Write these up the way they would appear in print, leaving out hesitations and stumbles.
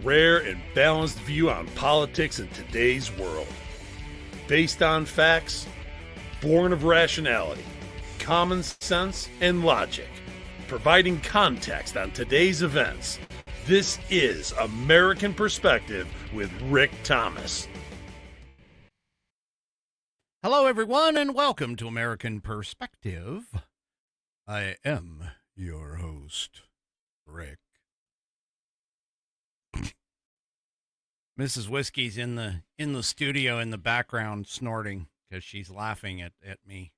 rare and balanced view on politics in today's world. Based on facts, born of rationality, common sense, and logic, providing context on today's events. This is American Perspective with Rick Thomas. Hello, everyone, and welcome to American Perspective. I am your host, Rick. Mrs. Whiskey's in the studio in the background snorting because she's laughing at me.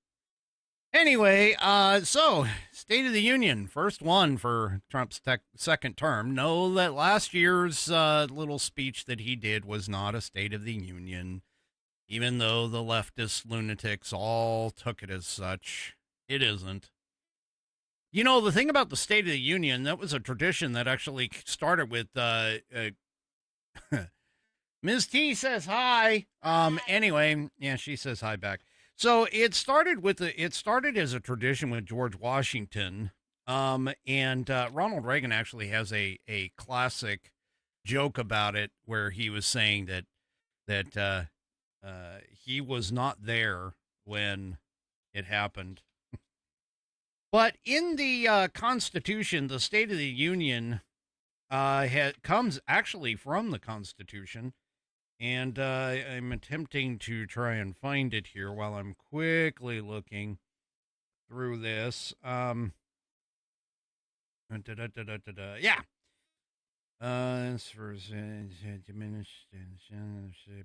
Anyway, so State of the Union, first one for Trump's second term. Know that last year's little speech that he did was not a State of the Union, even though the leftist lunatics all took it as such. It isn't. You know, the thing about the State of the Union, that was a tradition that actually started with Ms. T says hi. Anyway, yeah, she says hi back. So it started as a tradition with George Washington. And Ronald Reagan actually has a classic joke about it where he was saying that he was not there when it happened. But in the Constitution, the State of the Union comes actually from the Constitution. And I'm attempting to try and find it here while I'm quickly looking through this. Yeah. As for diminished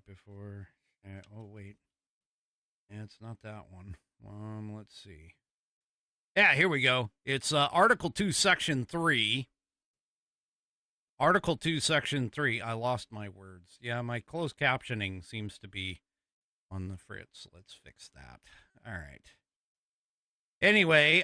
before. Oh, wait. It's not that one. Let's see. Yeah, here we go. It's Article 2, Section 3. Article 2, Section 3. I lost my words. Yeah, my closed captioning seems to be on the fritz. Let's fix that. All right. Anyway,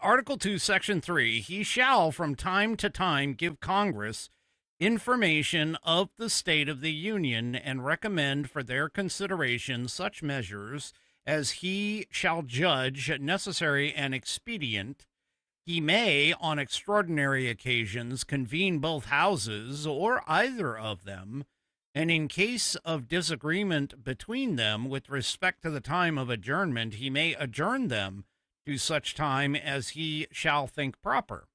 Article 2, Section 3. He shall from time to time give Congress information of the State of the Union and recommend for their consideration such measures as he shall judge necessary and expedient. He may, on extraordinary occasions, convene both houses or either of them, and in case of disagreement between them with respect to the time of adjournment, he may adjourn them to such time as he shall think proper,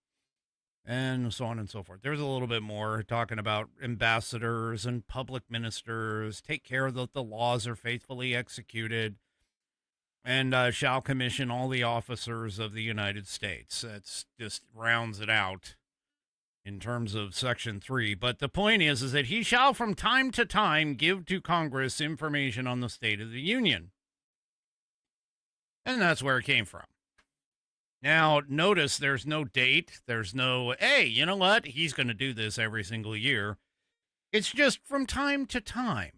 and so on and so forth. There's a little bit more talking about ambassadors and public ministers, take care that the laws are faithfully executed, and shall commission all the officers of the United States. That's just rounds it out in terms of Section 3. But the point is that he shall from time to time give to Congress information on the State of the Union. And that's where it came from. Now, notice there's no date. There's no, hey, you know what? He's going to do this every single year. It's just from time to time.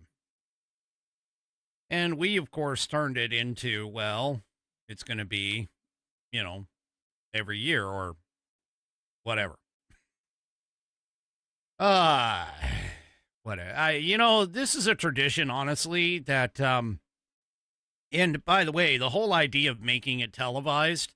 And we, of course, turned it into, well, it's going to be, every year or whatever. Whatever. This is a tradition, honestly, that, and by the way, the whole idea of making it televised,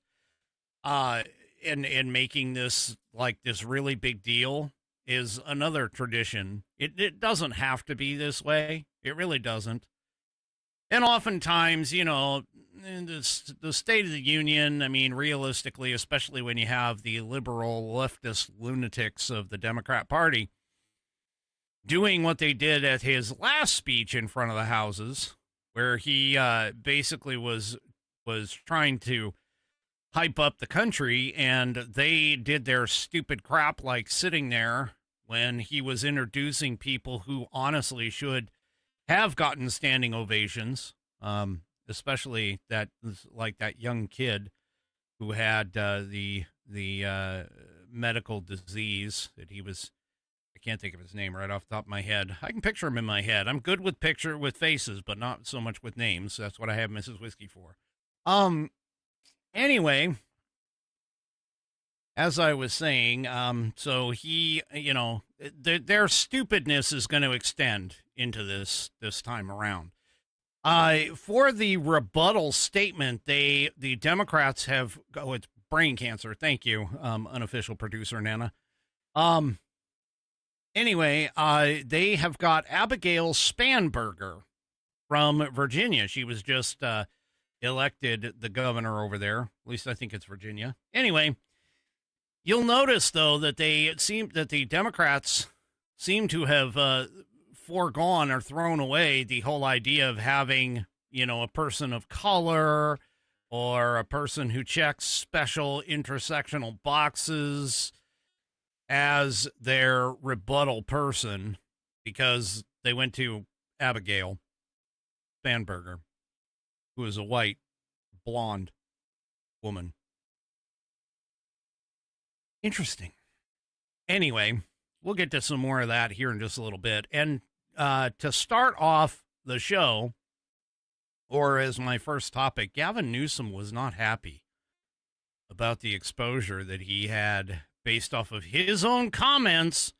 and making this like this really bbig deal is another tradition. It doesn't have to be this way. It really doesn't. And oftentimes, the State of the Union, I mean, realistically, especially when you have the liberal leftist lunatics of the Democrat Party doing what they did at his last speech in front of the houses, where he basically was trying to hype up the country, and they did their stupid crap like sitting there when he was introducing people who honestly should have gotten standing ovations, especially that young kid who had the medical disease that he was. I can't think of his name right off the top of my head. I can picture him in my head. I'm good with faces, but not so much with names. That's what I have Mrs. Whiskey for. Anyway, as I was saying, so he, their stupidness is going to extend into this time around. For the rebuttal statement, the Democrats have, it's brain cancer. Thank you, unofficial producer Nana. Anyway, they have got Abigail Spanberger from Virginia. She was just elected the governor over there. At least I think it's Virginia. Anyway, you'll notice, though, that the Democrats seem to have foregone or thrown away the whole idea of having, a person of color or a person who checks special intersectional boxes as their rebuttal person, because they went to Abigail Spanberger, who is a white, blonde woman. Interesting. Anyway, we'll get to some more of that here in just a little bit. And to start off the show, or as my first topic, Gavin Newsom was not happy about the exposure that he had based off of his own comments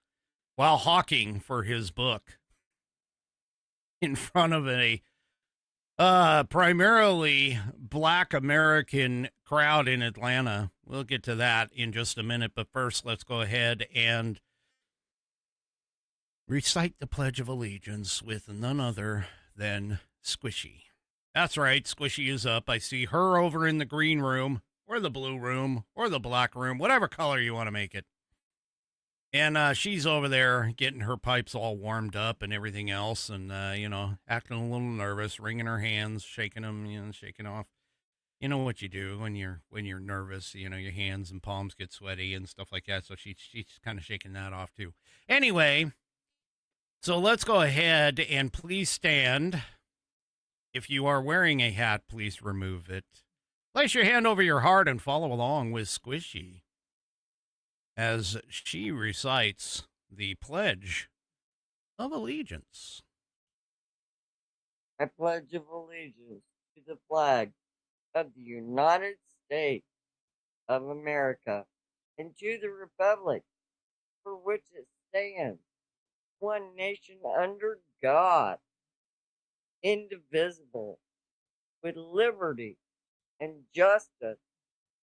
while hawking for his book in front of a primarily Black American crowd in Atlanta. We'll get to that in just a minute, but first let's go ahead and recite the Pledge of Allegiance with none other than Squishy. That's right, Squishy is up. I see her over in the green room, or the blue room, or the black room, whatever color you want to make it. And she's over there getting her pipes all warmed up and everything else, and, acting a little nervous, wringing her hands, shaking them, shaking off. You know what you do when you're nervous, your hands and palms get sweaty and stuff like that. So she's kind of shaking that off too. Anyway, so let's go ahead and please stand. If you are wearing a hat, please remove it. Place your hand over your heart and follow along with Squishy as she recites the Pledge of Allegiance. I pledge of allegiance to the flag of the United States of America and to the republic for which it stands, one nation under God, indivisible, with liberty and justice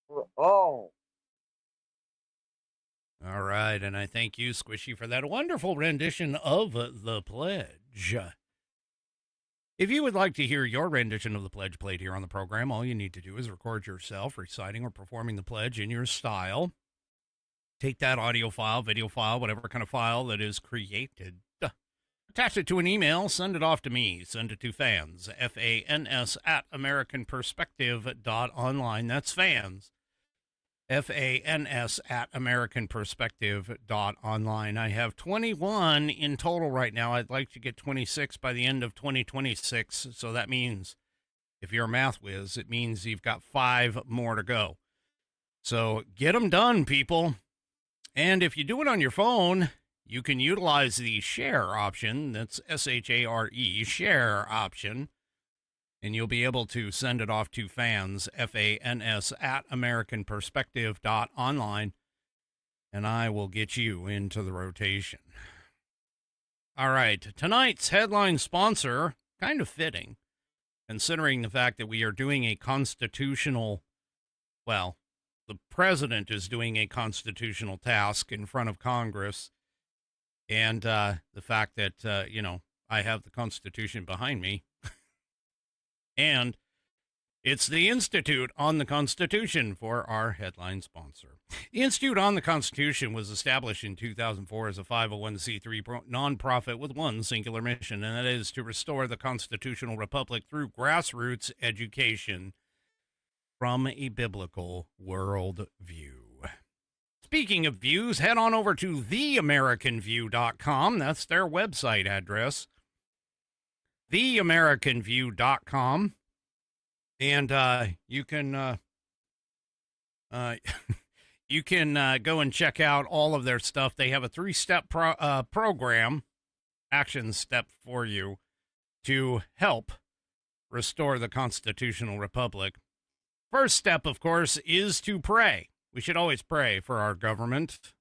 for all. All right, and I thank you, Squishy, for that wonderful rendition of the Pledge. If you would like to hear your rendition of the Pledge played here on the program, all you need to do is record yourself reciting or performing the Pledge in your style. Take that audio file, video file, whatever kind of file that is created. Attach it to an email, send it off to me, send it to fans, F-A-N-S, at AmericanPerspective.online. That's fans, F-A-N-S, at AmericanPerspective.online. I have 21 in total right now. I'd like to get 26 by the end of 2026. So that means, if you're a math whiz, it means you've got 5 more to go. So get them done, people. And if you do it on your phone, you can utilize the share option. That's S-H-A-R-E, share option. And you'll be able to send it off to fans, F-A-N-S, at AmericanPerspective.online. And I will get you into the rotation. All right, tonight's headline sponsor, kind of fitting, considering the fact that we are doing a constitutional, well, the president is doing a constitutional task in front of Congress. And the fact that, I have the Constitution behind me. And it's the Institute on the Constitution for our headline sponsor. The Institute on the Constitution was established in 2004 as a 501c3 nonprofit with one singular mission, and that is to restore the constitutional republic through grassroots education from a biblical worldview. Speaking of views, head on over to theamericanview.com. That's their website address, theamericanview.com. And you can you can go and check out all of their stuff. They have a 3-step program, action step for you to help restore the constitutional republic. First step, of course, is to pray. We should always pray for our government.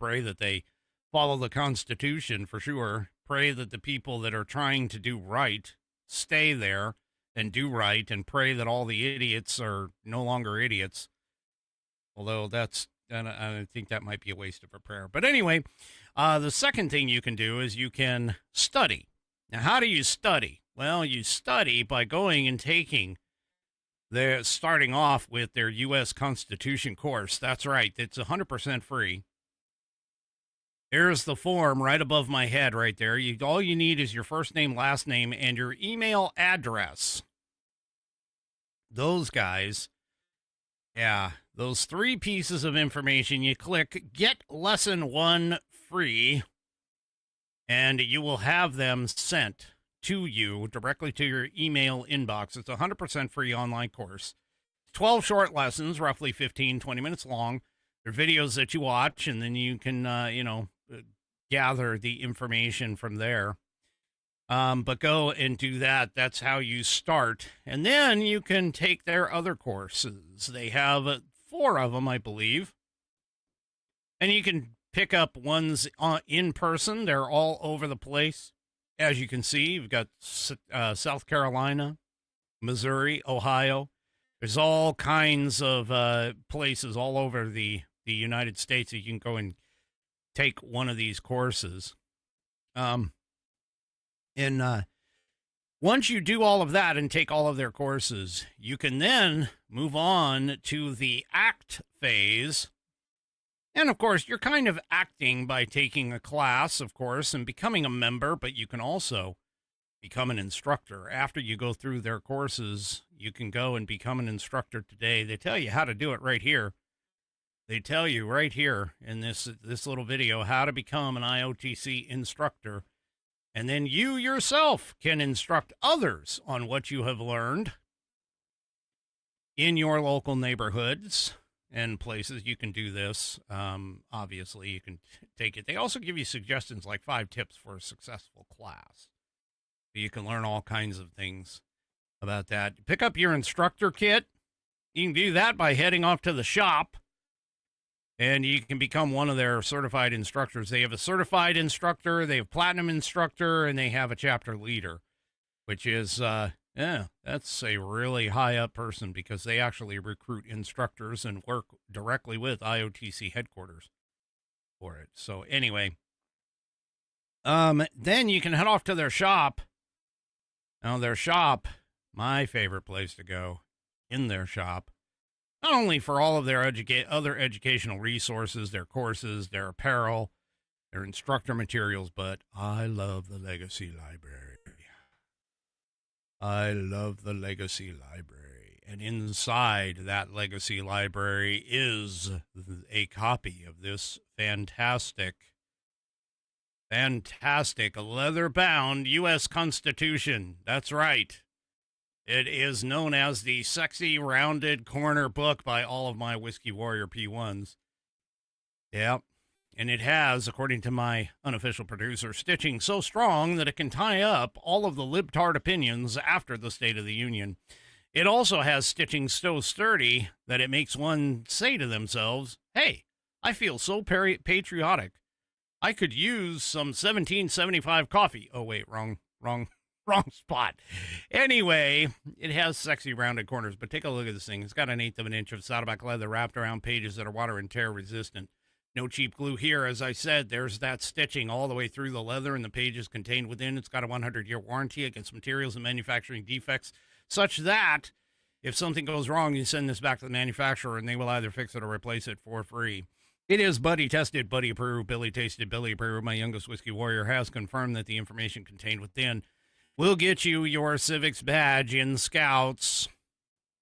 Pray that they follow the Constitution for sure. Pray that the people that are trying to do right stay there and do right, and pray that all the idiots are no longer idiots. Although that's And I think that might be a waste of a prayer. But anyway, the second thing you can do is you can study. Now, how do you study? Well, you study by going and taking they're starting off with their U.S. Constitution course. That's right. It's 100% free. There's the form right above my head right there. All you need is your first name, last name, and your email address. Those guys, yeah, those 3 pieces of information. You click Get Lesson 1 free, and you will have them sent to you directly to your email inbox. It's a 100% free online course. 12 short lessons, roughly 15, 20 minutes long. They're videos that you watch, and then you can, gather the information from there. But go and do that. That's how you start. And then you can take their other courses. They have 4 of them, I believe. And you can pick up ones in person. They're all over the place. As you can see, you've got South Carolina, Missouri, Ohio. There's all kinds of places all over the United States that you can go and take one of these courses. And once you do all of that and take all of their courses, you can then move on to the ACT phase. And, of course, you're kind of acting by taking a class, of course, and becoming a member, but you can also become an instructor. After you go through their courses, you can go and become an instructor today. They tell you how to do it right here. They tell you right here in this little video how to become an IOTC instructor. And then you yourself can instruct others on what you have learned in your local neighborhoods and places. You can do this. Obviously, you can take it. They also give you suggestions like 5 tips for a successful class. So you can learn all kinds of things about that. Pick up your instructor kit. You can do that by heading off to the shop, and you can become one of their certified instructors. They have a certified instructor, they have platinum instructor, and they have a chapter leader, which is that's a really high up person because they actually recruit instructors and work directly with IOTC headquarters for it. So anyway, then you can head off to their shop. Now their shop, my favorite place to go in their shop, not only for all of their other educational resources, their courses, their apparel, their instructor materials, but I love the Legacy Library. I love the Legacy Library. And inside that Legacy Library is a copy of this fantastic leather-bound U.S. Constitution. That's right. It is known as the Sexy Rounded Corner Book by all of my Whiskey Warrior P1s. Yep. And it has, according to my unofficial producer, stitching so strong that it can tie up all of the libtard opinions after the State of the Union. It also has stitching so sturdy that it makes one say to themselves, hey, I feel so patriotic. I could use some 1775 coffee. Oh, wait, wrong spot. Anyway, it has sexy rounded corners, but take a look at this thing. It's got 1/8 of an inch of Saddleback leather wrapped around pages that are water and tear resistant. No cheap glue here. As I said, there's that stitching all the way through the leather and the pages contained within. It's got a 100-year warranty against materials and manufacturing defects, such that if something goes wrong, you send this back to the manufacturer and they will either fix it or replace it for free. It is buddy tested, buddy approved, Billy tasted, Billy approved. My youngest whiskey warrior has confirmed that the information contained within will get you your civics badge in Scouts.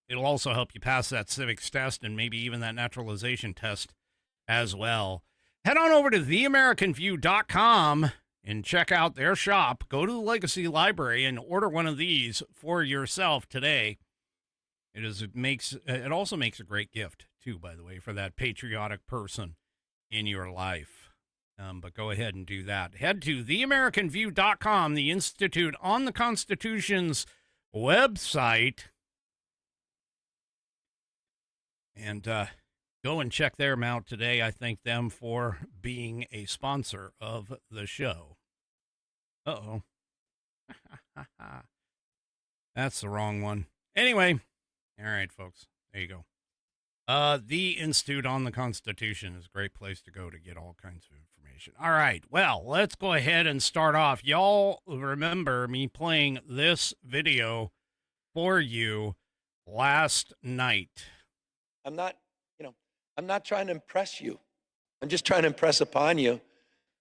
It'll also help you pass that civics test and maybe even that naturalization test as well. Head on over to theamericanview.com and check out their shop. Go to the Legacy Library and order one of these for yourself today. It also makes a great gift too, by the way, for that patriotic person in your life. But go ahead and do that. Head to theamericanview.com, the Institute on the Constitution's website, and go and check them out today. I thank them for being a sponsor of the show. Uh-oh. That's the wrong one. Anyway, all right, folks. There you go. The Institute on the Constitution is a great place to go to get all kinds of information. All right. Well, let's go ahead and start off. Y'all remember me playing this video for you last night. I'm not trying to impress you. I'm just trying to impress upon you.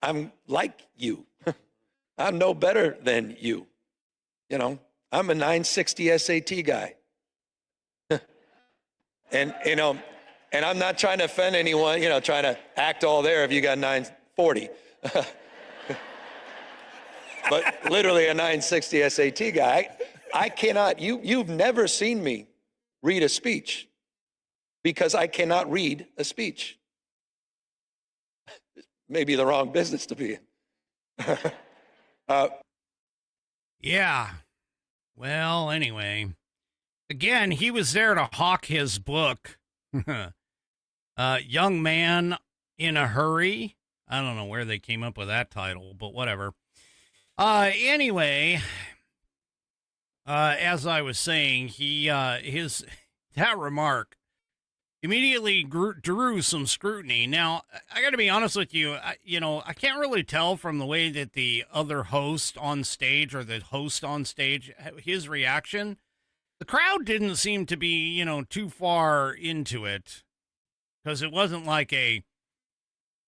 I'm like you. I'm no better than you. I'm a 960 SAT guy. And I'm not trying to offend anyone, trying to act all there if you got 940. But literally a 960 SAT guy. I cannot, you've never seen me read a speech because I cannot read a speech. Maybe the wrong business to be in. Yeah. Well, anyway. Again, he was there to hawk his book, Young Man in a Hurry. I don't know where they came up with that title, but whatever. Anyway, as I was saying, that remark immediately drew some scrutiny. Now, I got to be honest with you, I can't really tell from the way that the other host on stage or the host on stage, his reaction. The crowd didn't seem to be, too far into it because it wasn't like a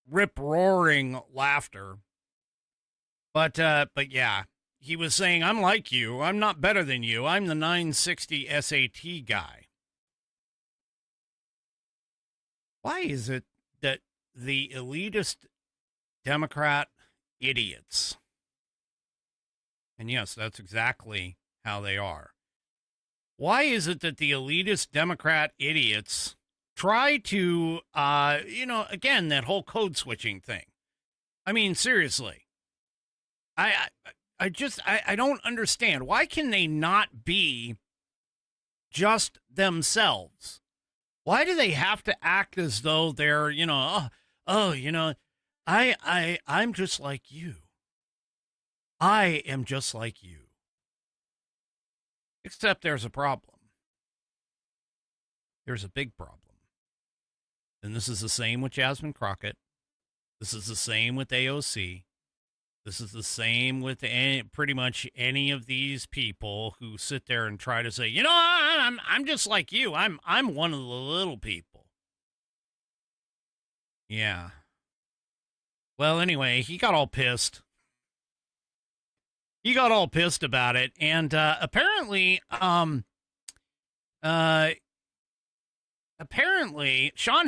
rip-roaring laughter. But yeah, he was saying, I'm like you. I'm not better than you. I'm the 960 SAT guy. Why is it that the elitist Democrat idiots, and yes, that's exactly how they are, why is it that the elitist Democrat idiots try to, again, that whole code switching thing? I mean, seriously, I don't understand. Why can they not be just themselves? Why do they have to act as though they're, I'm just like you. I am just like you. Except there's a problem. There's a big problem. And this is the same with Jasmine Crockett. This is the same with AOC. This is the same with pretty much any of these people who sit there and try to say, I'm just like you. I'm one of the little people. Yeah. Well, anyway, he got all pissed. He got all pissed about it, and apparently Sean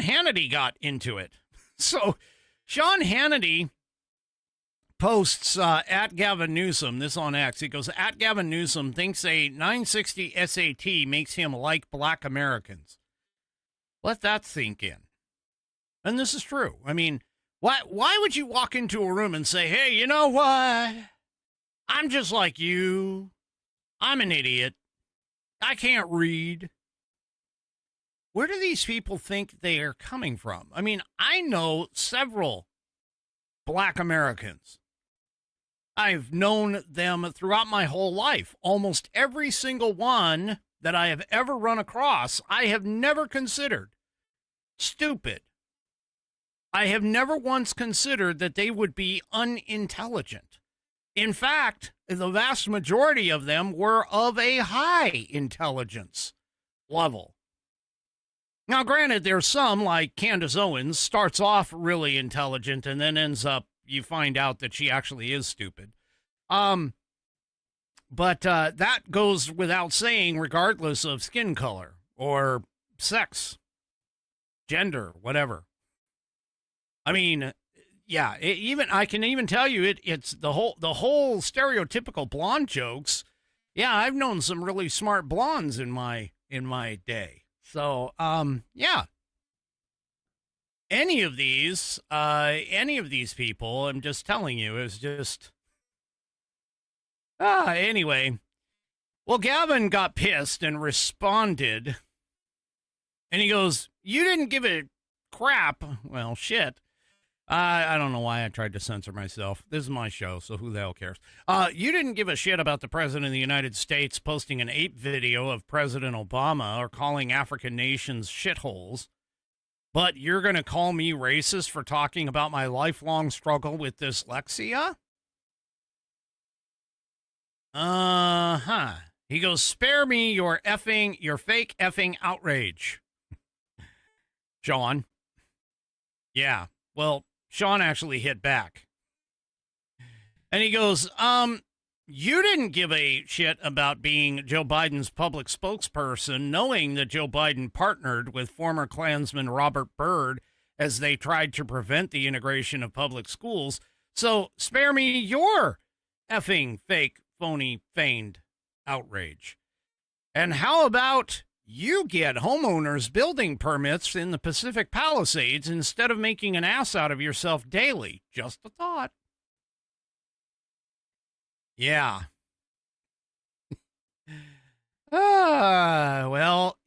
Hannity got into it. So Sean Hannity posts at Gavin Newsom, this on X. He goes, at Gavin Newsom thinks a 960 SAT makes him like black Americans. Let that sink in. And this is true. I mean, why would you walk into a room and say, hey, you know what? I'm just like you. I'm an idiot. I can't read. Where do these people think they are coming from? I mean, I know several black Americans. I've known them throughout my whole life. Almost every single one that I have ever run across, I have never considered stupid. I have never once considered that they would be unintelligent. In fact, the vast majority of them were of a high intelligence level. Now, granted, there's some, like Candace Owens, starts off really intelligent and then ends up, you find out that she actually is stupid. But that goes without saying, regardless of skin color or sex, gender, whatever. I mean, yeah, I can even tell you it's the whole stereotypical blonde jokes. Yeah, I've known some really smart blondes in my day. So, yeah. Any of these people, I'm just telling you, is just anyway. Well, Gavin got pissed and responded, and he goes, "You didn't give a crap." Well, shit. I don't know why I tried to censor myself. This is my show, so who the hell cares? You didn't give a shit about the President of the United States posting an ape video of President Obama or calling African nations shitholes. But you're going to call me racist for talking about my lifelong struggle with dyslexia? Uh-huh. He goes, spare me your fake effing outrage. Sean. Yeah. Well, Sean actually hit back. And he goes, you didn't give a shit about being Joe Biden's public spokesperson, knowing that Joe Biden partnered with former Klansman Robert Byrd as they tried to prevent the integration of public schools. So spare me your effing fake, phony, feigned outrage. And how about you get homeowners building permits in the Pacific Palisades instead of making an ass out of yourself daily? Just a thought. Yeah. Well,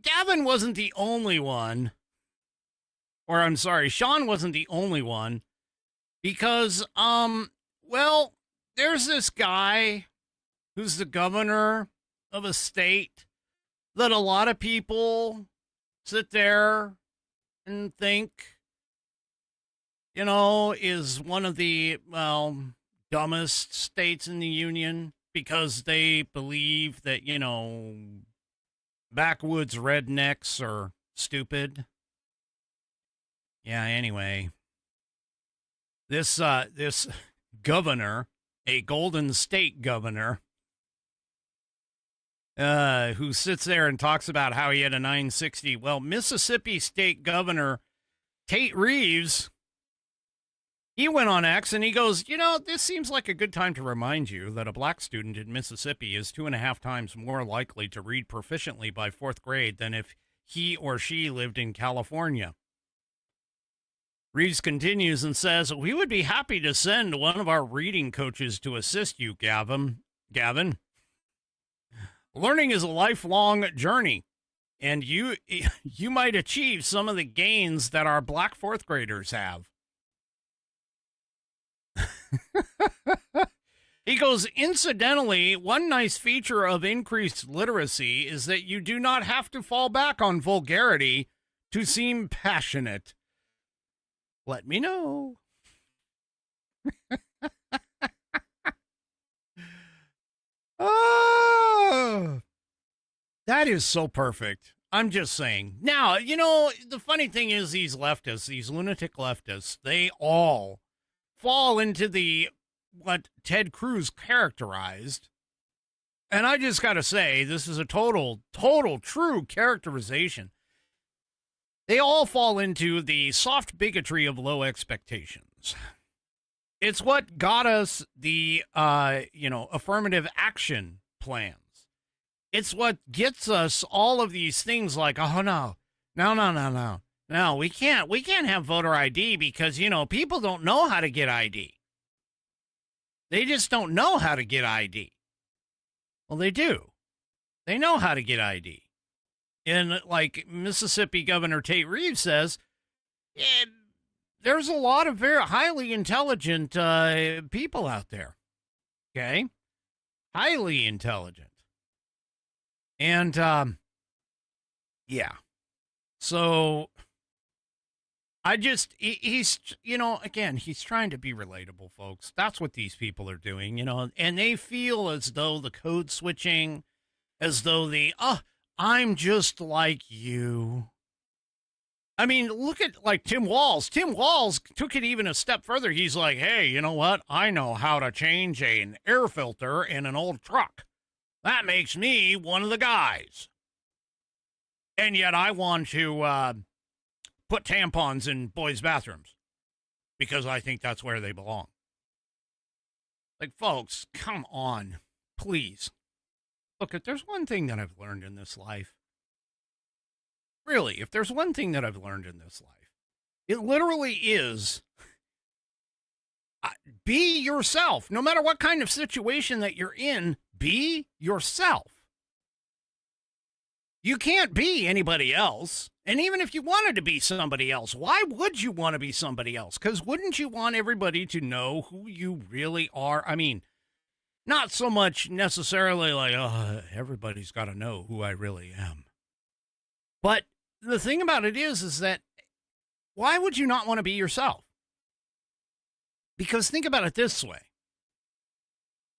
Gavin wasn't the only one. Or I'm sorry, Sean wasn't the only one. Because, well, there's this guy who's the governor of a state that a lot of people sit there and think, is one of the, dumbest states in the union because they believe that, backwoods rednecks are stupid. Yeah, anyway. This governor, a Golden State governor, who sits there and talks about how he had a 960. Well, Mississippi State Governor Tate Reeves, he went on X and he goes, this seems like a good time to remind you that a black student in Mississippi is 2.5 times more likely to read proficiently by 4th grade than if he or she lived in California. Reeves continues and says, we would be happy to send one of our reading coaches to assist you, Gavin. Learning is a lifelong journey, and you might achieve some of the gains that our black 4th graders have. He goes, incidentally, one nice feature of increased literacy is that you do not have to fall back on vulgarity to seem passionate. Let me know. Oh, that is so perfect. I'm just saying. Now, the funny thing is these leftists, these lunatic leftists, they all fall into what Ted Cruz characterized. And I just got to say, this is a total true characterization. They all fall into the soft bigotry of low expectations. It's what got us the, affirmative action plans. It's what gets us all of these things like, oh, no. No, we can't have voter ID because, people don't know how to get ID. They just don't know how to get ID. Well, they do. They know how to get ID. And like Mississippi Governor Tate Reeves says, there's a lot of very highly intelligent people out there. Okay? Highly intelligent. And, yeah. So he's trying to be relatable, folks. That's what these people are doing, and they feel as though the code switching, as though I'm just like you. I mean, look at like Tim Walz. Tim Walz took it even a step further. He's like, hey, you know what? I know how to change an air filter in an old truck. That makes me one of the guys. And yet I want to put tampons in boys' bathrooms because I think that's where they belong. Like, folks, come on, please. Look, if there's one thing that I've learned in this life, really, if there's one thing that I've learned in this life, it literally is be yourself. No matter what kind of situation that you're in, be yourself. You can't be anybody else. And even if you wanted to be somebody else, why would you want to be somebody else? Because wouldn't you want everybody to know who you really are? I mean, not so much necessarily like, oh, everybody's got to know who I really am. But the thing about it is that why would you not want to be yourself? Because think about it this way.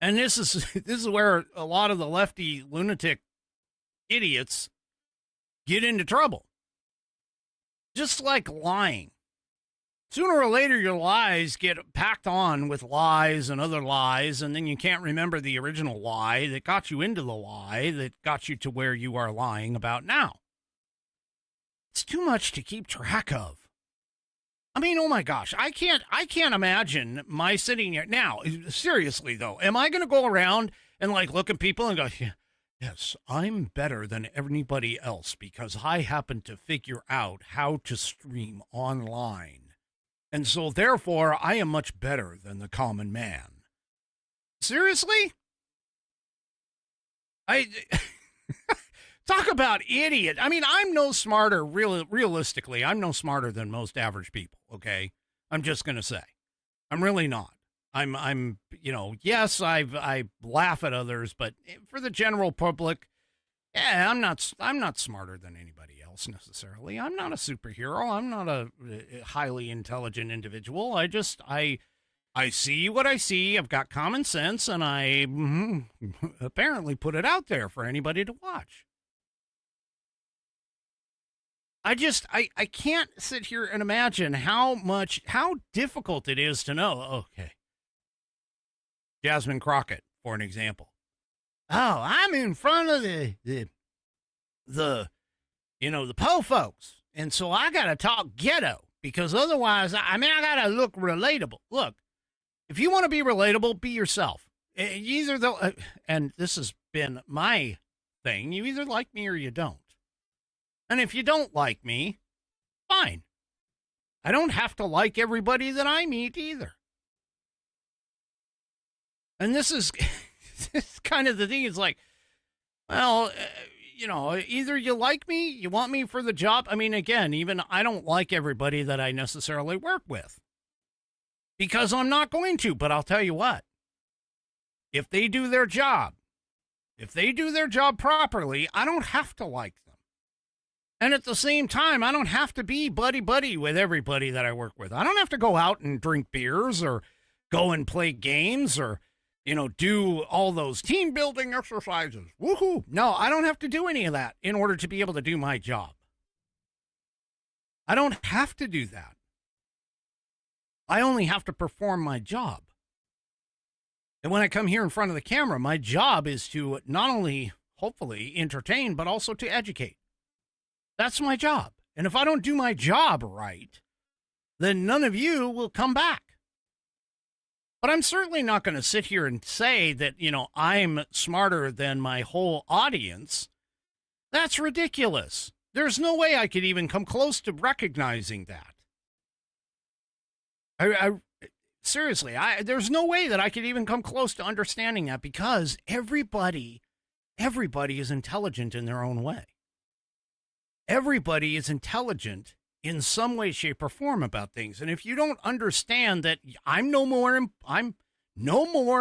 And this is where a lot of the lefty lunatic idiots get into trouble. Just like lying. Sooner or later, your lies get packed on with lies and other lies, and then you can't remember the original lie that got you into the lie that got you to where you are lying about now. It's too much to keep track of. I mean, oh my gosh, I can't imagine my sitting here now. Seriously though, am I going to go around and like look at people and go, yes, I'm better than anybody else because I happen to figure out how to stream online. And so therefore I am much better than the common man. Seriously? I talk about idiot. I mean, I'm no smarter, realistically, I'm no smarter than most average people, okay? I'm just going to say. I'm really not. I'm yes, I laugh at others, but for the general public, yeah, I'm not smarter than anybody else necessarily. I'm not a superhero. I'm not a highly intelligent individual. I see what I see. I've got common sense, and I apparently put it out there for anybody to watch. I can't sit here and imagine how difficult it is to know. Okay. Jasmine Crockett, for an example. Oh, I'm in front of the po folks. And so I got to talk ghetto because otherwise, I got to look relatable. Look, if you want to be relatable, be yourself. Either though, and this has been my thing, you either like me or you don't. And if you don't like me, fine. I don't have to like everybody that I meet either. And this is kind of the thing. It's like, well, either you like me, you want me for the job. I mean, again, even I don't like everybody that I necessarily work with because I'm not going to. But I'll tell you what, if they do their job properly, I don't have to like them. And at the same time, I don't have to be buddy-buddy with everybody that I work with. I don't have to go out and drink beers or go and play games or, do all those team building exercises. Woohoo. No, I don't have to do any of that in order to be able to do my job. I don't have to do that. I only have to perform my job. And when I come here in front of the camera, my job is to not only hopefully entertain, but also to educate. That's my job. And if I don't do my job right, then none of you will come back. But I'm certainly not going to sit here and say that, I'm smarter than my whole audience. That's ridiculous. There's no way I could even come close to recognizing that. Seriously, there's no way that I could even come close to understanding that because everybody is intelligent in their own way. Everybody is intelligent in some way, shape, or form about things. And if you don't understand that I'm no more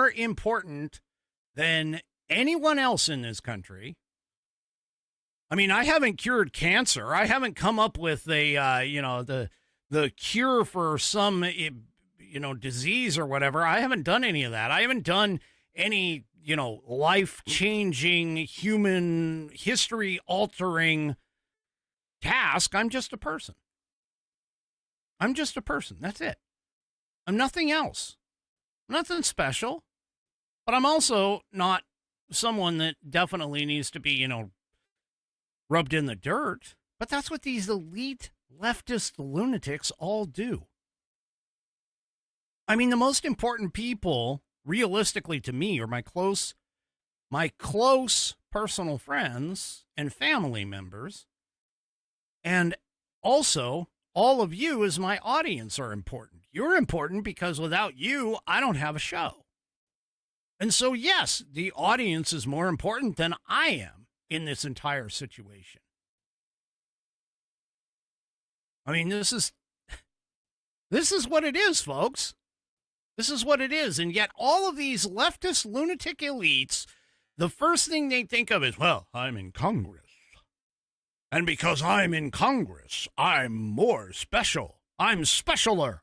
important than anyone else in this country. I mean, I haven't cured cancer. I haven't come up with the cure for some, disease or whatever. I haven't done any of that. I haven't done any, life-changing, human history-altering task. I'm just a person. That's it. I'm nothing else. Nothing special. But I'm also not someone that definitely needs to be, rubbed in the dirt. But that's what these elite leftist lunatics all do. I mean, the most important people, realistically to me, are my close personal friends and family members. And also, all of you as my audience are important. You're important because without you, I don't have a show. And so, yes, the audience is more important than I am in this entire situation. I mean, this is what it is, folks. This is what it is. And yet all of these leftist lunatic elites, the first thing they think of is, well, I'm in Congress. And because I'm in Congress, I'm more special. I'm specialer.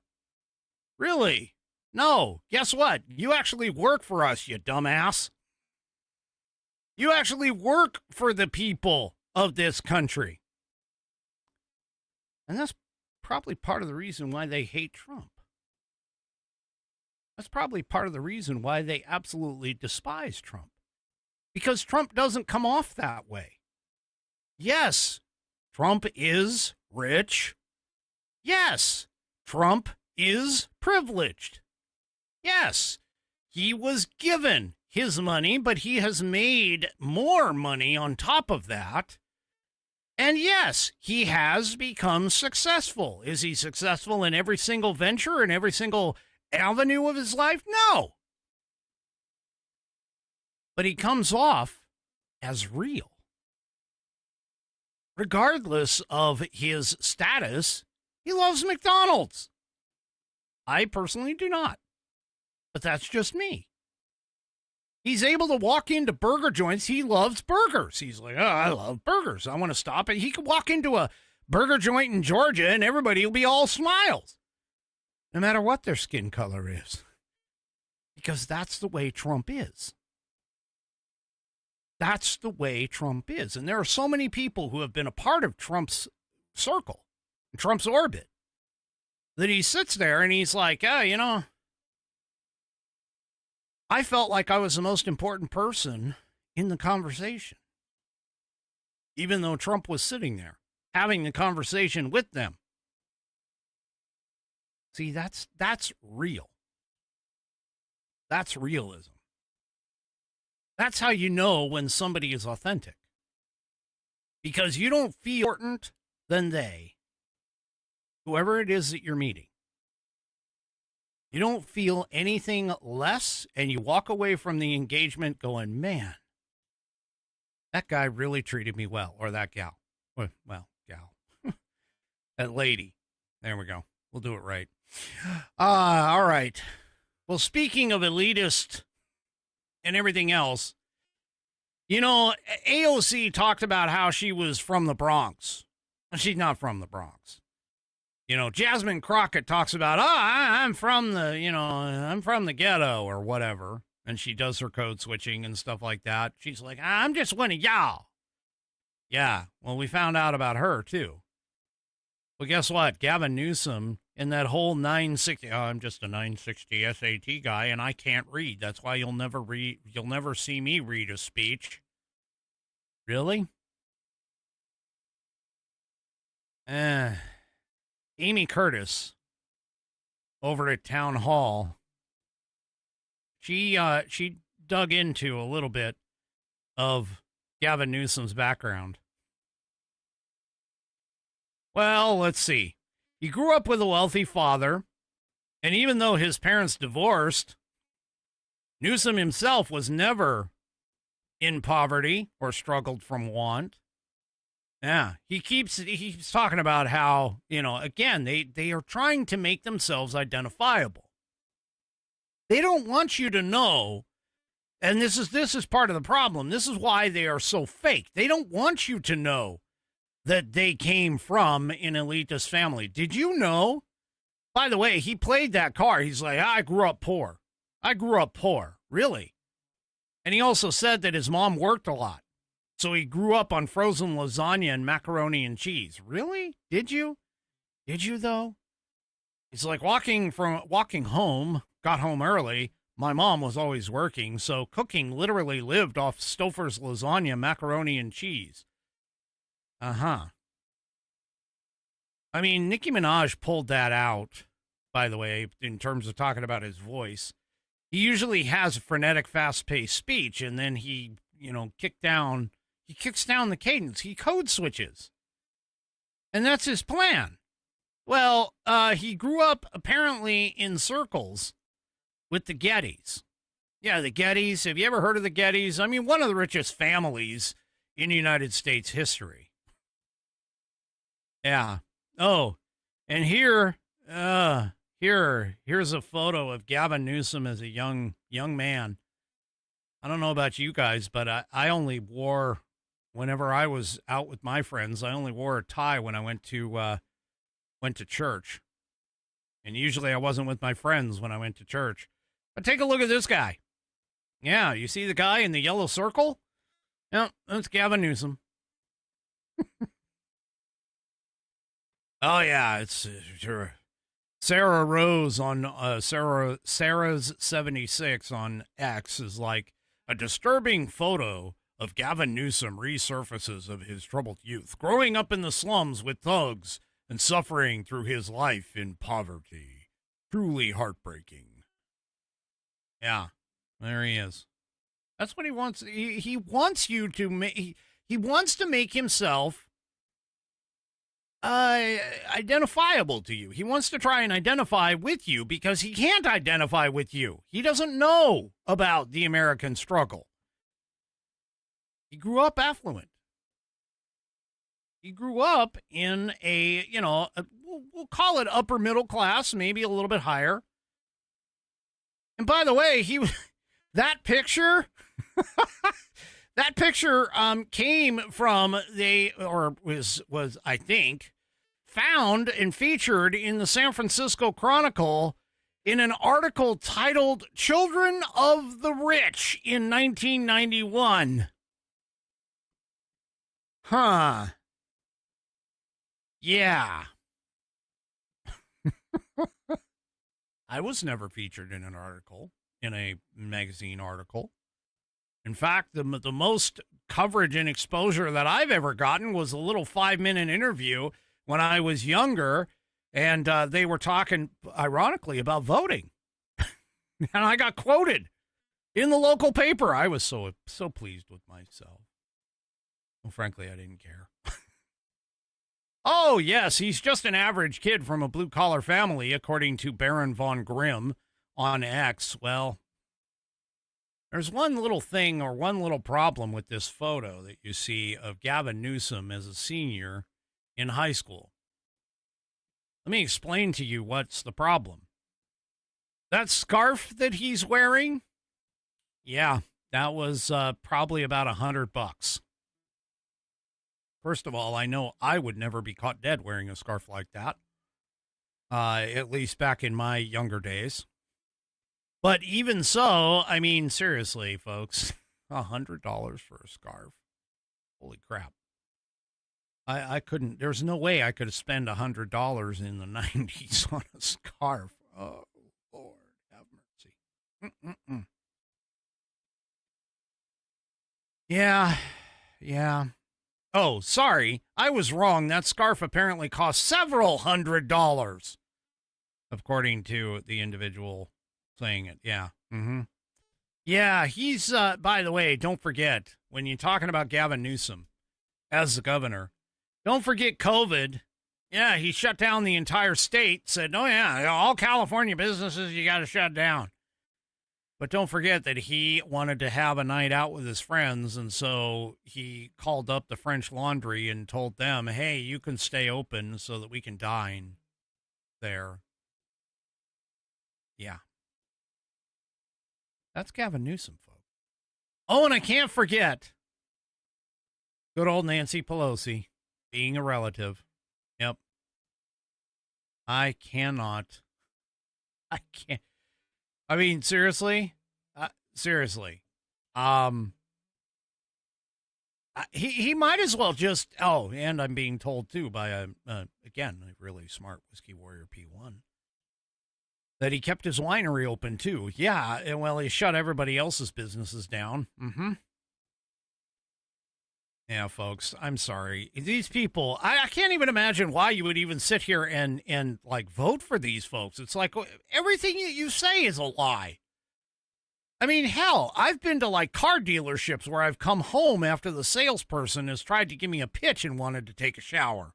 Really? No. Guess what? You actually work for us, you dumbass. You actually work for the people of this country. And that's probably part of the reason why they hate Trump. That's probably part of the reason why they absolutely despise Trump. Because Trump doesn't come off that way. Yes, Trump is rich. Yes, Trump is privileged. Yes, he was given his money, but he has made more money on top of that. And yes, he has become successful. Is he successful in every single venture, in every single avenue of his life? No. But he comes off as real. Regardless of his status, he loves McDonald's. I personally do not. But that's just me. He's able to walk into burger joints. He loves burgers. He's like, oh, I love burgers. I want to stop it. He could walk into a burger joint in Georgia and everybody will be all smiles, no matter what their skin color is. Because that's the way Trump is. That's the way Trump is. And there are so many people who have been a part of Trump's circle, Trump's orbit, that he sits there and he's like, oh, you know, I felt like I was the most important person in the conversation, even though Trump was sitting there having the conversation with them. See, that's real. That's realism. That's how you know when somebody is authentic. Because you don't feel more important than they, whoever it is that you're meeting. You don't feel anything less, and you walk away from the engagement going, man, that guy really treated me well, or that gal. Well, gal. That lady. There we go. We'll do it right. All right. Well, speaking of elitist and everything else, you know, AOC talked about how she was from the Bronx. She's not from the Bronx. You know, Jasmine Crockett talks about, I'm from the ghetto or whatever. And she does her code switching and stuff like that. She's like, I'm just one of y'all. Yeah, well, we found out about her, too. Well, guess what? Gavin Newsom in that whole 960, I'm just a 960 SAT guy, and I can't read. That's why you'll never see me read a speech. Really? Amy Curtis over at Town Hall, she dug into a little bit of Gavin Newsom's background. Well, let's see. He grew up with a wealthy father, and even though his parents divorced, Newsom himself was never in poverty or struggled from want. Yeah, he's talking about how, you know, again, they are trying to make themselves identifiable. They don't want you to know, and this is part of the problem. This is why they are so fake. They don't want you to know that they came from an elitist family. Did you know? By the way, he played that card. He's like, I grew up poor. I grew up poor. Really? And he also said that his mom worked a lot. So he grew up on frozen lasagna and macaroni and cheese. Really? Did you? Did you, though? It's like walking home, got home early. My mom was always working, so cooking literally lived off Stouffer's lasagna, macaroni, and cheese. Uh-huh. I mean, Nicki Minaj pulled that out, by the way, in terms of talking about his voice. He usually has a frenetic, fast-paced speech, and then he, kicks down the cadence. He code switches. And that's his plan. Well, he grew up apparently in circles with the Gettys. Yeah, the Gettys. Have you ever heard of the Gettys? I mean, one of the richest families in United States history. Yeah. Oh, and here's a photo of Gavin Newsom as a young man. I don't know about you guys, but I only wore whenever I was out with my friends, I only wore a tie when I went to church. And usually I wasn't with my friends when I went to church. But take a look at this guy. Yeah, you see the guy in the yellow circle? Yeah, that's Gavin Newsom. Oh, yeah, it's sure. Sarah Rose on Sarah's 76 on X is like, a disturbing photo of Gavin Newsom resurfaces of his troubled youth, growing up in the slums with thugs and suffering through his life in poverty. Truly heartbreaking. Yeah, there he is. That's what he wants. He wants you to make. He wants to make himself identifiable to you. He wants to try and identify with you because he can't identify with you. He doesn't know about the American struggle. He grew up affluent. He grew up in we'll call it upper middle class, maybe a little bit higher. And by the way, that picture came from was I think found and featured in the San Francisco Chronicle in an article titled "Children of the Rich" in 1991. Huh. Yeah. I was never featured in an article, in a magazine article. In fact, the most coverage and exposure that I've ever gotten was a little 5-minute interview when I was younger, and they were talking, ironically, about voting. And I got quoted in the local paper. I was so pleased with myself. Well, frankly, I didn't care. Oh, yes, he's just an average kid from a blue-collar family, according to Baron von Grimm on X. Well, there's one little thing or one little problem with this photo that you see of Gavin Newsom as a senior in high school. Let me explain to you what's the problem. That scarf that he's wearing, yeah, that was probably about $100. First of all, I know I would never be caught dead wearing a scarf like that, at least back in my younger days. But even so, I mean, seriously, folks, $100 for a scarf. Holy crap. I couldn't, there's no way I could spend $100 in the 90s on a scarf. Oh, Lord, have mercy. Mm-mm-mm. Yeah. Oh, sorry. I was wrong. That scarf apparently cost several $100s, according to the individual saying it. Yeah. Mm-hmm. Yeah, he's, by the way, don't forget, when you're talking about Gavin Newsom as the governor, don't forget COVID. Yeah, he shut down the entire state, said, oh, yeah, all California businesses, you got to shut down. But don't forget that he wanted to have a night out with his friends, and so he called up the French Laundry and told them, hey, you can stay open so that we can dine there. Yeah. That's Gavin Newsom, folks. Oh, and I can't forget good old Nancy Pelosi being a relative. Yep. I can't. I mean, seriously, seriously. He might as well just. Oh, and I'm being told too by again a really smart Whiskey Warrior P1 that he kept his winery open too. Yeah, and well, he shut everybody else's businesses down. Mm-hmm. Yeah, folks, I'm sorry. These people, I can't even imagine why you would even sit here and like vote for these folks. It's like everything that you say is a lie. I mean, hell, I've been to like car dealerships where I've come home after the salesperson has tried to give me a pitch and wanted to take a shower.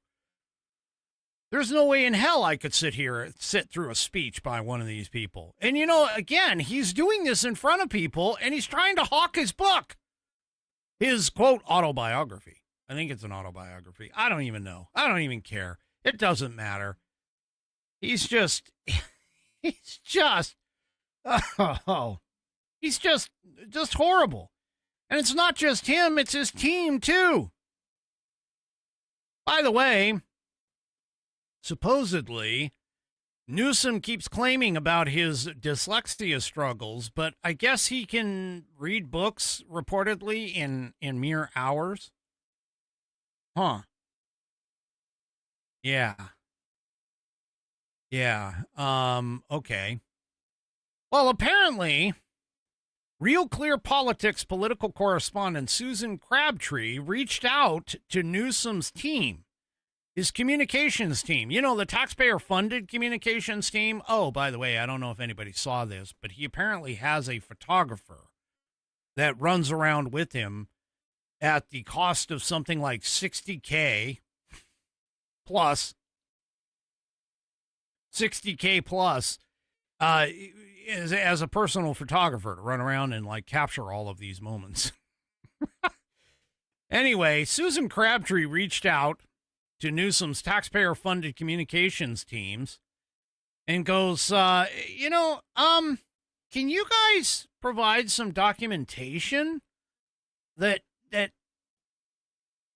There's no way in hell I could sit through a speech by one of these people. And you know, again, he's doing this in front of people and he's trying to hawk his book. His, quote, autobiography. I think it's an autobiography. I don't even know. I don't even care. It doesn't matter. He's just horrible. And it's not just him, it's his team, too. By the way, supposedly, Newsom keeps claiming about his dyslexia struggles, but I guess he can read books reportedly in mere hours. Huh. Yeah. Yeah. Okay. Well, apparently, Real Clear Politics political correspondent Susan Crabtree reached out to Newsom's team, his communications team. You know, the taxpayer-funded communications team. Oh, by the way, I don't know if anybody saw this, but he apparently has a photographer that runs around with him at the cost of something like $60K plus, as a personal photographer to run around and like capture all of these moments. Anyway, Susan Crabtree reached out to Newsom's taxpayer-funded communications teams and goes, can you guys provide some documentation that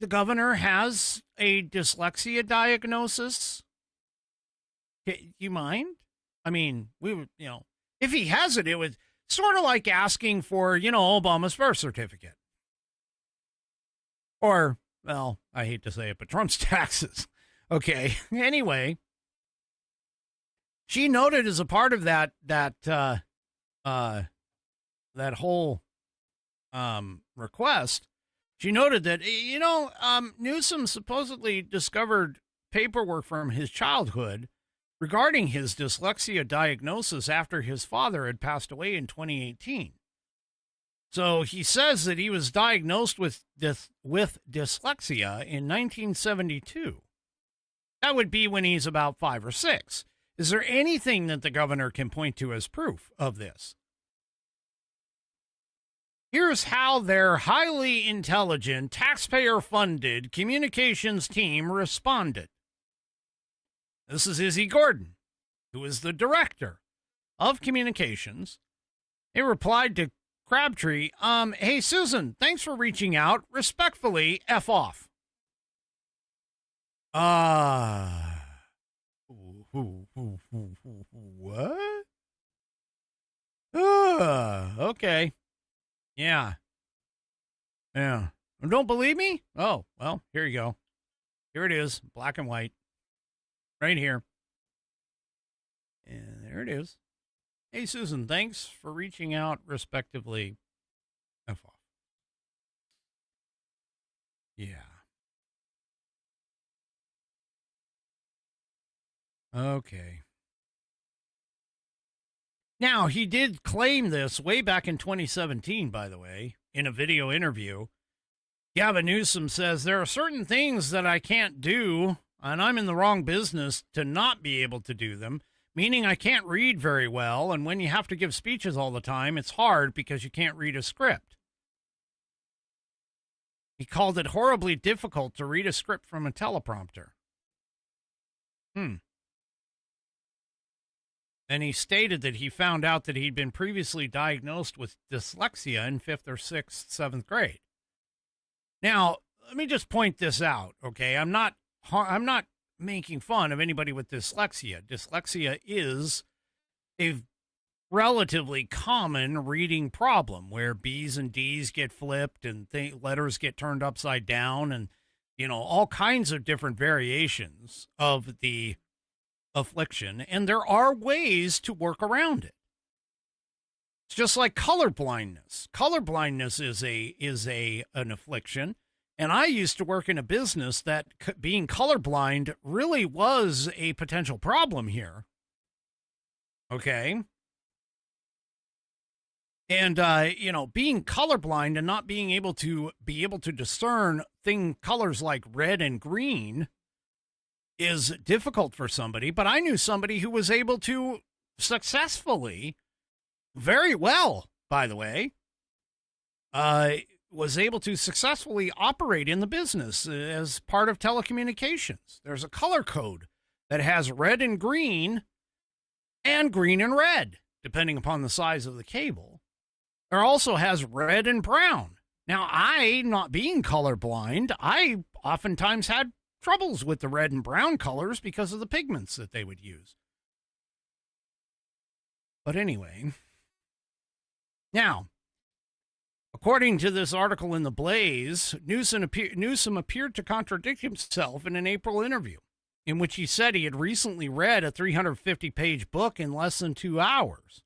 the governor has a dyslexia diagnosis? Do you mind? I mean, we would, if he has it, it would sort of like asking for, Obama's birth certificate. Or, well, I hate to say it, but Trump's taxes. Okay. Anyway, she noted as a part of that whole request, she noted that, Newsom supposedly discovered paperwork from his childhood regarding his dyslexia diagnosis after his father had passed away in 2018. So he says that he was diagnosed with dyslexia in 1972. That would be when he's about 5 or 6. Is there anything that the governor can point to as proof of this? Here's how their highly intelligent, taxpayer-funded communications team responded. This is Izzy Gordon, who is the director of communications. He replied to Crabtree, hey, Susan, thanks for reaching out. Respectfully, F off. What? Okay. Yeah. Don't believe me? Oh, well, here you go. Here it is, black and white. Right here. And there it is. Hey, Susan, thanks for reaching out, respectively. F off. Yeah. Okay. Now, he did claim this way back in 2017, by the way, in a video interview. Gavin Newsom says, there are certain things that I can't do, and I'm in the wrong business to not be able to do them, meaning I can't read very well, and when you have to give speeches all the time, it's hard because you can't read a script. He called it horribly difficult to read a script from a teleprompter. And he stated that he found out that he'd been previously diagnosed with dyslexia in 5th or 6th, 7th grade. Now, let me just point this out, okay? I'm not making fun of anybody with dyslexia. Dyslexia is a relatively common reading problem where B's and D's get flipped and letters get turned upside down and, all kinds of different variations of the affliction. And there are ways to work around it. It's just like color blindness. Color blindness is an affliction. And I used to work in a business that being colorblind really was a potential problem here. Okay. And, being colorblind and not being able to discern colors like red and green is difficult for somebody. But I knew somebody who was able to successfully, very well, by the way, was able to successfully operate in the business as part of telecommunications. There's a color code that has red and green and red, depending upon the size of the cable. There also has red and brown. Now, I, not being colorblind, I oftentimes had troubles with the red and brown colors because of the pigments that they would use. But anyway, now, according to this article in The Blaze, Newsom appeared to contradict himself in an April interview in which he said he had recently read a 350-page book in less than 2 hours.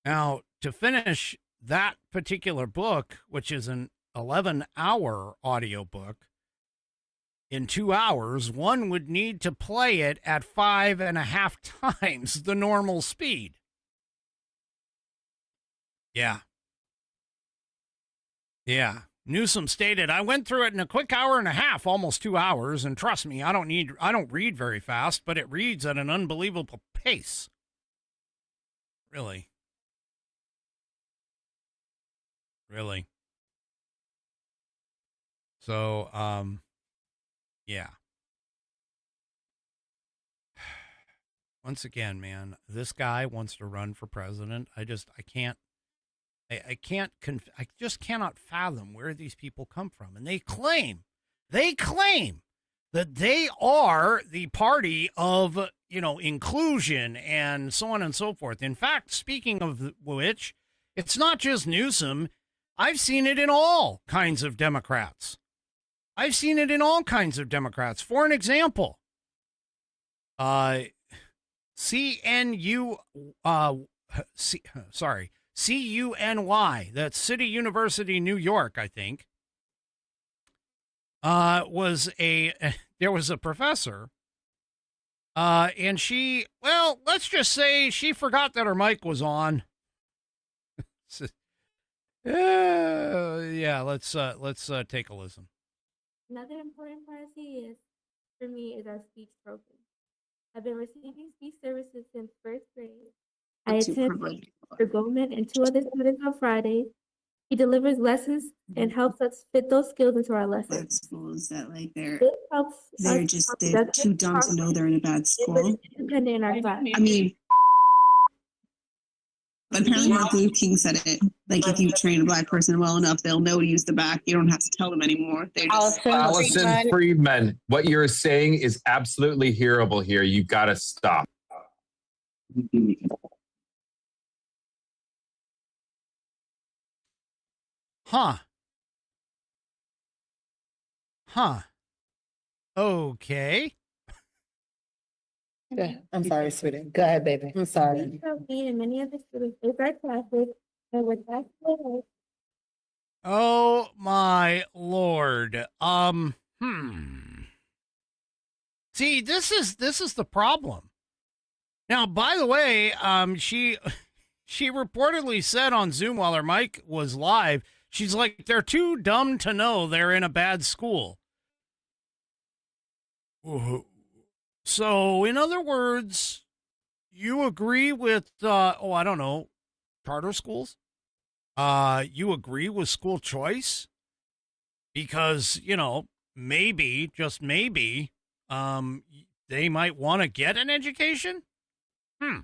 Now, to finish that particular book, which is an 11-hour audiobook, in 2 hours, one would need to play it at 5.5 times the normal speed. Yeah. Newsom stated, I went through it in a quick hour and a half, almost 2 hours, and trust me, I don't read very fast, but it reads at an unbelievable pace. Really. So, yeah. Once again, man, this guy wants to run for president. I just cannot fathom where these people come from. And they claim that they are the party of, inclusion and so on and so forth. In fact, speaking of which, it's not just Newsom. I've seen it in all kinds of Democrats. For an example, CUNY, that's City University, New York, I think, there was a professor, and she, well, let's just say she forgot that her mic was on. Yeah, let's take a listen. Another important part of CES for me is our speech program. I've been receiving speech services since first grade. I attend Mr. Goldman and 2 other students on Fridays. He delivers lessons and helps us fit those skills into our lessons. Bad schools that like they're They're too dumb to know they're in a bad school. Independent in our class. I mean, but apparently Martin Luther King said it. Like, if you train a Black person well enough, they'll know to use the back. You don't have to tell them anymore. They just Allison Friedman, what you're saying is absolutely hearable here. You got to stop. Huh. Okay. Yeah, I'm sorry, sweetie. Go ahead, baby. I'm sorry. Me and many other students take our classes and we're back. Oh my Lord. See, this is the problem. Now, by the way, she reportedly said on Zoom while her mic was live, she's like, they're too dumb to know they're in a bad school. So, in other words, you agree with, I don't know, charter schools? You agree with school choice? Because, maybe, just maybe, they might want to get an education? And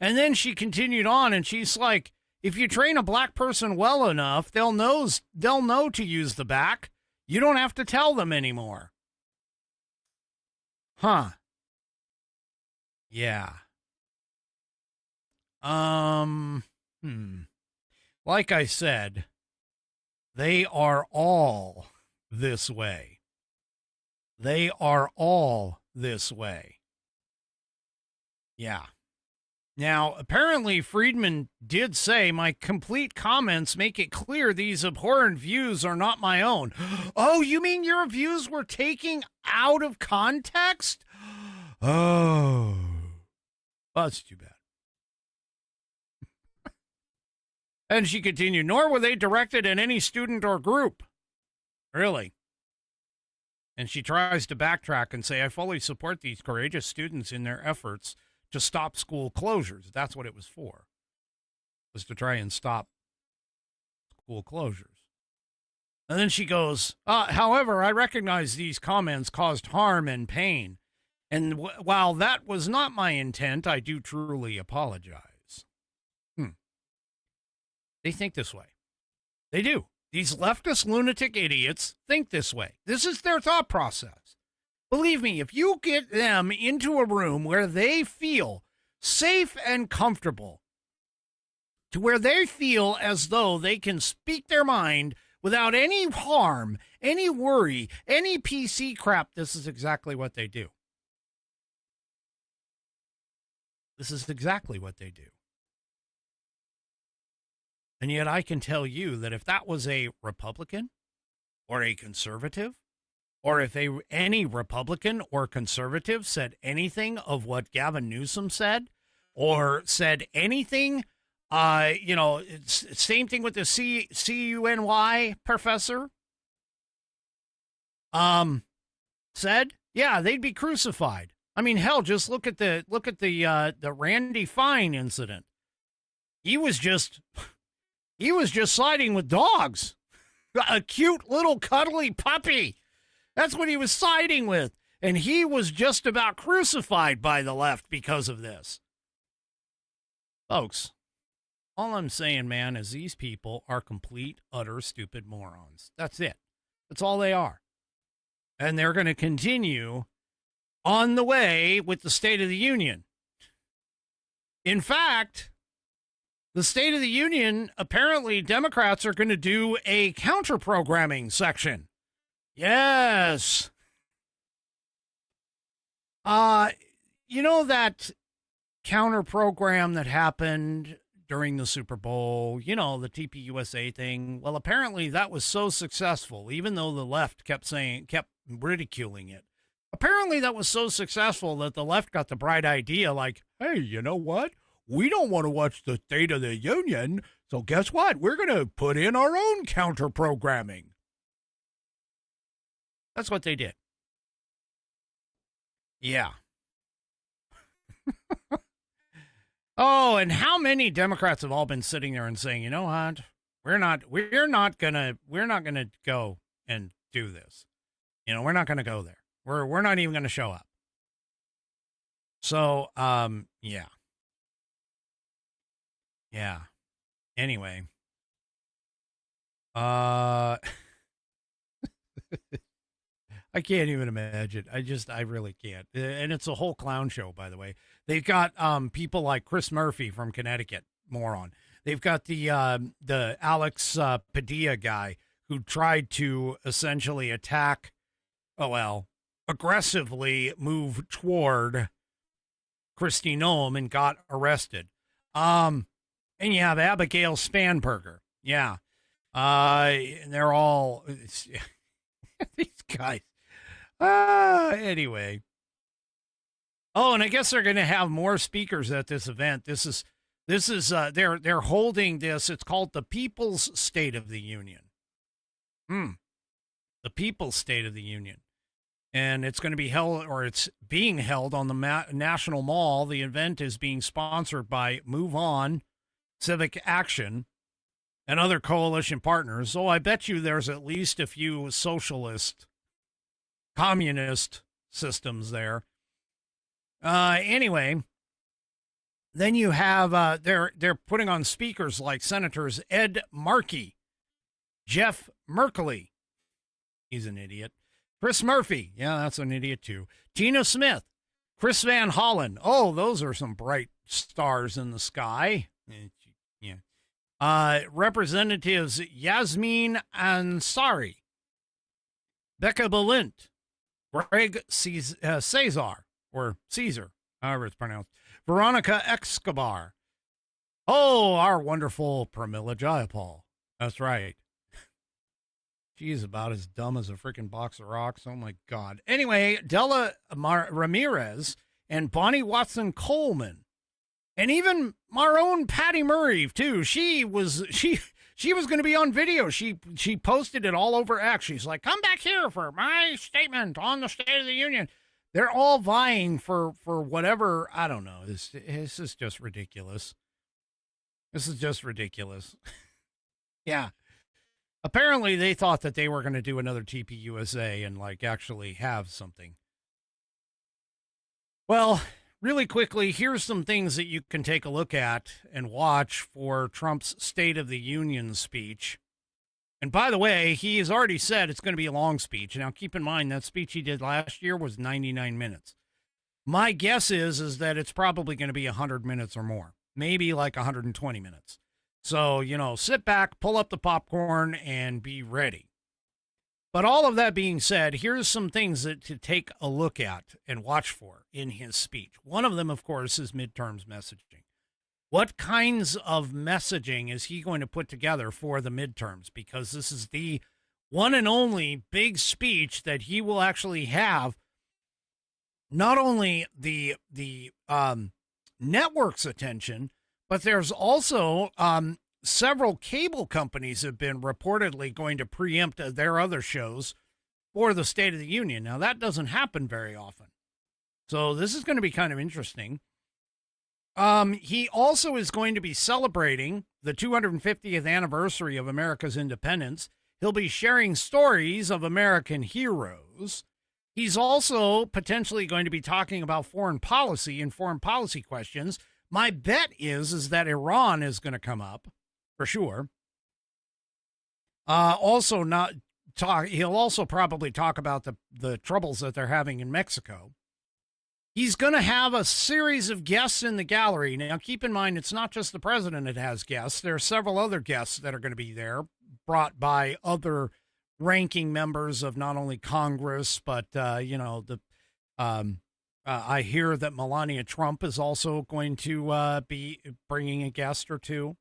then she continued on, and she's like, if you train a Black person well enough, they'll know to use the back. You don't have to tell them anymore. Huh. Yeah. Like I said, they are all this way. Yeah. Now, apparently, Friedman did say, my complete comments make it clear these abhorrent views are not my own. Oh, you mean your views were taken out of context? Oh. Well, that's too bad. And she continued, nor were they directed at any student or group. Really? And she tries to backtrack and say, I fully support these courageous students in their efforts to stop school closures. That's what it was for, was to try and stop school closures. And then she goes, however, I recognize these comments caused harm and pain. And while that was not my intent, I do truly apologize. They think this way. They do. These leftist lunatic idiots think this way. This is their thought process. Believe me, if you get them into a room where they feel safe and comfortable, to where they feel as though they can speak their mind without any harm, any worry, any PC crap, this is exactly what they do. This is exactly what they do. And yet I can tell you that if that was a Republican or a conservative, or if any Republican or conservative said anything of what Gavin Newsom said, or said anything, same thing with the CUNY professor, said, yeah, they'd be crucified. I mean, hell, just look at the Randy Fine incident. He was just siding with dogs, a cute little cuddly puppy. That's what he was siding with. And he was just about crucified by the left because of this. Folks, all I'm saying, man, is these people are complete, utter, stupid morons. That's it. That's all they are. And they're going to continue on the way with the State of the Union. In fact, the State of the Union, apparently Democrats are going to do a counter-programming section. Yes. You know that counter program that happened during the Super Bowl, the TPUSA thing? Well, apparently that was so successful, even though the left kept ridiculing it. Apparently that was so successful that the left got the bright idea, like, hey, you know what? We don't want to watch the State of the Union, so guess what? We're going to put in our own counter programming. That's what they did. Yeah. Oh, and how many Democrats have all been sitting there and saying, you know what? We're not gonna go and do this. We're not gonna go there. We're not even gonna show up. So, yeah. Yeah. Anyway. I can't even imagine. I really can't. And it's a whole clown show, by the way. They've got people like Chris Murphy from Connecticut, moron. They've got the Alex Padilla guy who tried to essentially attack, aggressively move toward Kristi Noem and got arrested. And you have Abigail Spanberger. Yeah. And they're all these guys. Anyway. Oh, and I guess they're going to have more speakers at this event. This is they're holding this. It's called the People's State of the Union. The People's State of the Union. And it's going to be held, or it's being held on the National Mall. The event is being sponsored by Move On, Civic Action, and other coalition partners. So I bet you there's at least a few socialist, communist systems there. Anyway, then you have they're putting on speakers like Senators Ed Markey, Jeff Merkley, he's an idiot, Chris Murphy, yeah, that's an idiot too, Tina Smith, Chris Van Hollen. Oh, those are some bright stars in the sky. Yeah. Representatives Yasmin Ansari, Becca Balint, Greg Cesar, or Caesar, however it's pronounced, Veronica Escobar. Oh, our wonderful Pramila Jayapal. That's right. She's about as dumb as a freaking box of rocks. Oh, my God. Anyway, Della Ramirez and Bonnie Watson Coleman. And even our own Patty Murray, too. She was going to be on video. She posted it all over X. She's like, come back here for my statement on the State of the Union. They're all vying for whatever. I don't know. This is just ridiculous. This is just ridiculous. Yeah. Apparently they thought that they were going to do another TPUSA and actually have something. Well, really quickly, here's some things that you can take a look at and watch for Trump's State of the Union speech. And by the way, he has already said it's going to be a long speech. Now, keep in mind that speech he did last year was 99 minutes. My guess is that it's probably going to be 100 minutes or more, maybe like 120 minutes. So, sit back, pull up the popcorn, and be ready. But all of that being said, here's some things to take a look at and watch for in his speech. One of them, of course, is midterms messaging. What kinds of messaging is he going to put together for the midterms? Because this is the one and only big speech that he will actually have. Not only the network's attention, but there's also several cable companies have been reportedly going to preempt their other shows for the State of the Union. Now, that doesn't happen very often. So this is going to be kind of interesting. He also is going to be celebrating the 250th anniversary of America's independence. He'll be sharing stories of American heroes. He's also potentially going to be talking about foreign policy and foreign policy questions. My bet is that Iran is going to come up for sure. He'll also probably talk about the troubles that they're having in Mexico. He's going to have a series of guests in the gallery. Now, keep in mind, it's not just the president that has guests. There are several other guests that are going to be there, brought by other ranking members of not only Congress, but, I hear that Melania Trump is also going to be bringing a guest or two.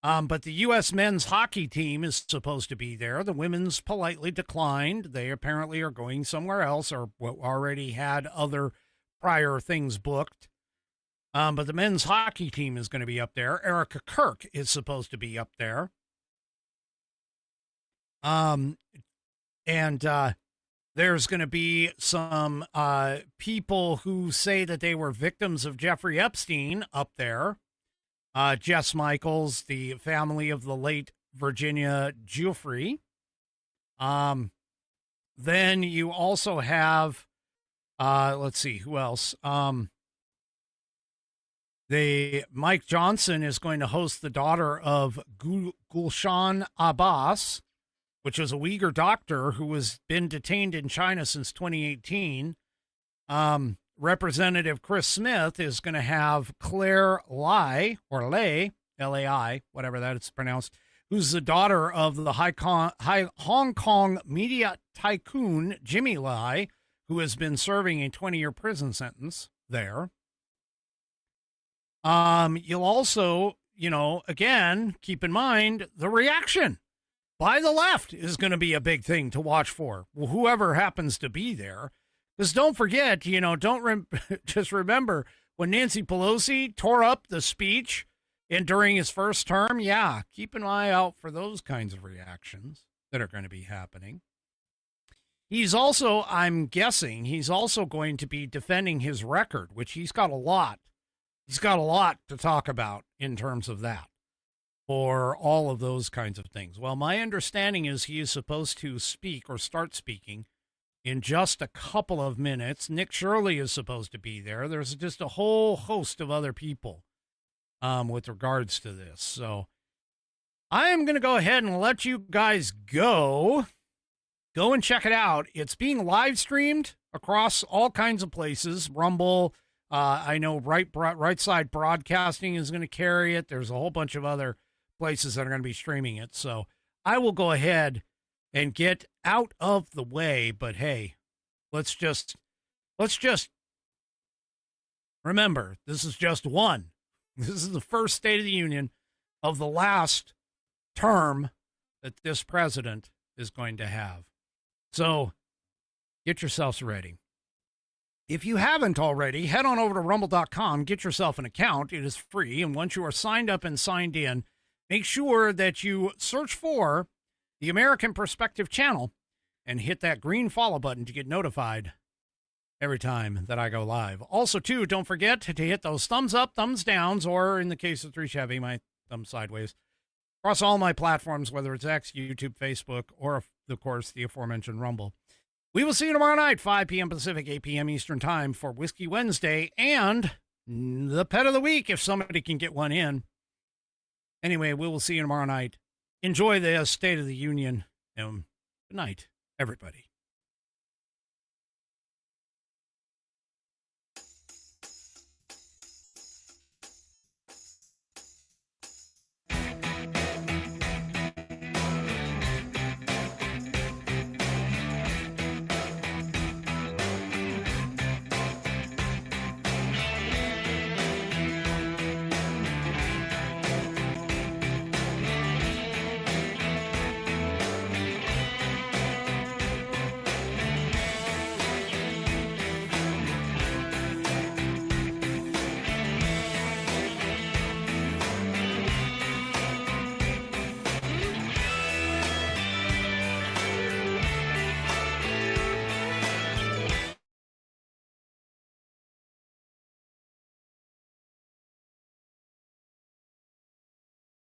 But the U.S. men's hockey team is supposed to be there. The women's politely declined. They apparently are going somewhere else or already had other prior things booked. But the men's hockey team is going to be up there. Erica Kirk is supposed to be up there. There's going to be some people who say that they were victims of Jeffrey Epstein up there. Jess Michaels, the family of the late Virginia Giuffre. Then you also have, let's see, who else? Mike Johnson is going to host the daughter of Gulshan Abbas, which was a Uyghur doctor who has been detained in China since 2018. Representative Chris Smith is going to have Claire Lai, or Lay, L-A-I, whatever that is pronounced, who's the daughter of the Hong Kong media tycoon Jimmy Lai, who has been serving a 20-year prison sentence there. You'll also, again, keep in mind the reaction by the left is going to be a big thing to watch for. Well, whoever happens to be there. Because don't forget, just remember when Nancy Pelosi tore up the speech during his first term. Yeah, keep an eye out for those kinds of reactions that are going to be happening. He's also, I'm guessing, he's also going to be defending his record, which he's got a lot. He's got a lot to talk about in terms of that, for all of those kinds of things. Well, my understanding is he is supposed to speak or start speaking in just a couple of minutes. Nick Shirley is supposed to be there. There's just a whole host of other people with regards to this. So I am going to go ahead and let you guys go. Go and check it out. It's being live streamed across all kinds of places. Rumble, I know Right Side Broadcasting is going to carry it. There's a whole bunch of other places that are going to be streaming it. So I will go ahead and get out of the way. But hey, let's just remember, this is just one. This is the first State of the Union of the last term that this president is going to have. So get yourselves ready. If you haven't already, head on over to rumble.com, get yourself an account. It is free. And once you are signed up and signed in, make sure that you search for the American Perspective channel and hit that green follow button to get notified every time that I go live. Also, too, don't forget to hit those thumbs up, thumbs downs, or in the case of 3 Chevy, my thumb sideways, across all my platforms, whether it's X, YouTube, Facebook, or, of course, the aforementioned Rumble. We will see you tomorrow night, 5 p.m. Pacific, 8 p.m. Eastern Time for Whiskey Wednesday and the pet of the week, if somebody can get one in. Anyway, we will see you tomorrow night. Enjoy the State of the Union, and good night, everybody.